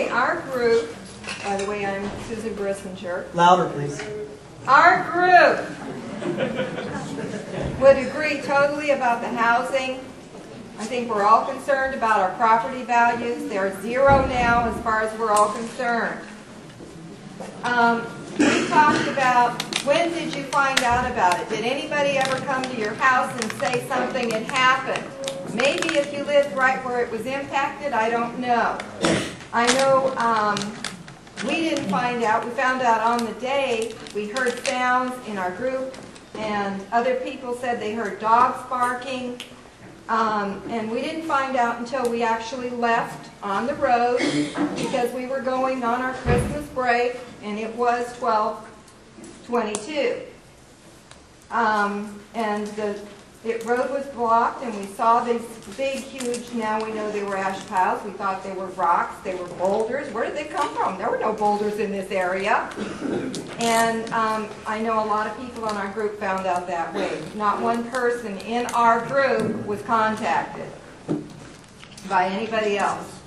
Okay, our group, by the way, I'm Susan Brissinger. Louder, please. Our group would agree totally about the housing. I think we're all concerned about our property values. They're zero now as far as we're all concerned. We talked about, when did you find out about it? Did anybody ever come to your house and say something had happened? Maybe if you lived right where it was impacted, I don't know. I know we didn't find out. We found out on the day. We heard sounds in our group, and other people said they heard dogs barking. And we didn't find out until we actually left on the road because we were going on our Christmas break, and it was 12/22. And the road was blocked, and we saw these big, huge, now we know they were ash piles. We thought they were rocks, they were boulders. Where did they come from? There were no boulders in this area. And I know a lot of people in our group found out that way. Not one person in our group was contacted by anybody else.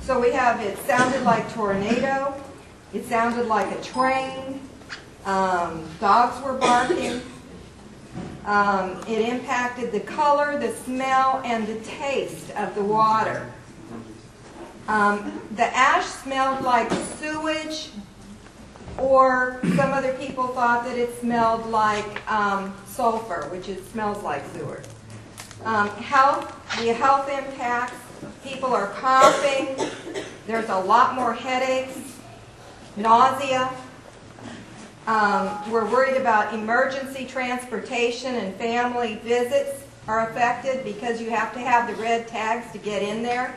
So we have, it sounded like tornado, it sounded like a train, dogs were barking. It impacted the color, the smell, and the taste of the water. The ash smelled like sewage, or some other people thought that it smelled like sulfur, which it smells like sewer. The health impacts, people are coughing, there's a lot more headaches, nausea. We're worried about emergency transportation, and family visits are affected because you have to have the red tags to get in there.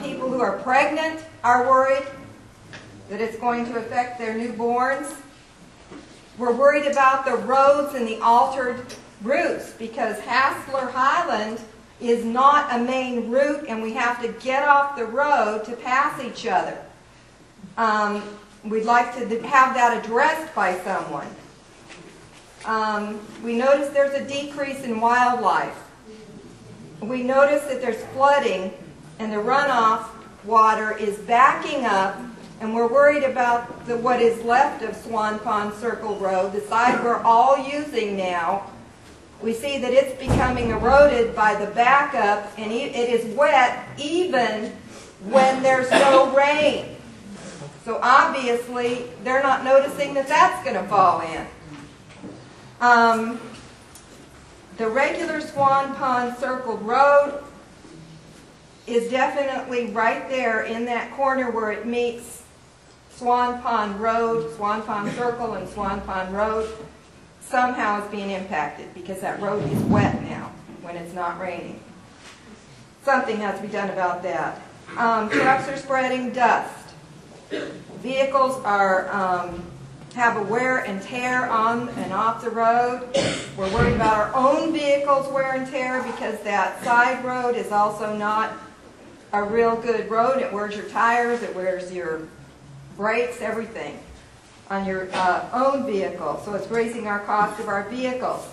People who are pregnant are worried that it's going to affect their newborns. We're worried about the roads and the altered routes because Hassler Highland is not a main route, and we have to get off the road to pass each other. We'd like to have that addressed by someone. We notice there's a decrease in wildlife. We notice that there's flooding, and the runoff water is backing up, and we're worried about what is left of Swan Pond Circle Road, the side we're all using now. We see that it's becoming eroded by the backup, and it is wet even when there's no rain. So obviously, they're not noticing that that's going to fall in. The regular Swan Pond Circle Road is definitely right there in that corner where it meets Swan Pond Road, Swan Pond Circle, and Swan Pond Road. Somehow is being impacted because that road is wet now when it's not raining. Something has to be done about that. Trucks are spreading dust. Vehicles are have a wear and tear on and off the road. We're worried about our own vehicles' wear and tear because that side road is also not a real good road. It wears your tires, it wears your brakes, everything on your own vehicle. So it's raising our cost of our vehicles.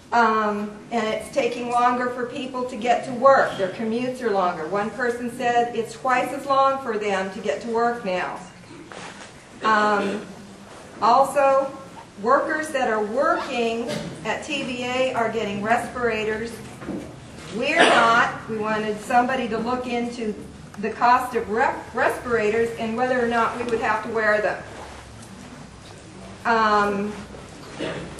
And it's taking longer for people to get to work. Their commutes are longer. One person said it's twice as long for them to get to work now. Also, workers that are working at TVA are getting respirators. We're not. We wanted somebody to look into the cost of respirators and whether or not we would have to wear them.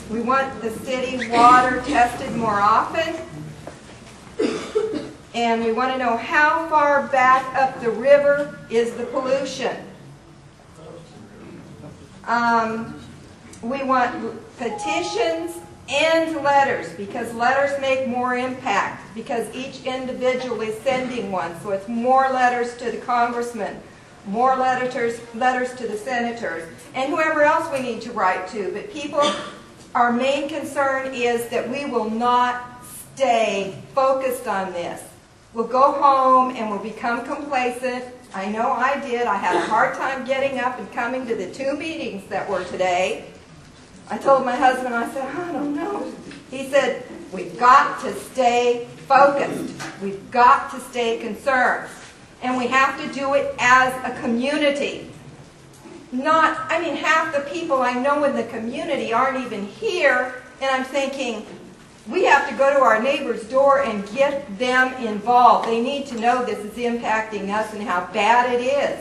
We want the city water tested more often, and we want to know how far back up the river is the pollution. We want petitions and letters, because letters make more impact, because each individual is sending one, so it's more letters to the congressman, more letters to the senators, and whoever else we need to write to. But people, our main concern is that we will not stay focused on this. We'll go home and we'll become complacent. I know I did. I had a hard time getting up and coming to the 2 meetings that were today. I told my husband, I said, I don't know. He said, we've we've got to stay focused. We've got to stay concerned. And we have to do it as a community. Half the people I know in the community aren't even here, and I'm thinking, we have to go to our neighbor's door and get them involved. They need to know this is impacting us and how bad it is.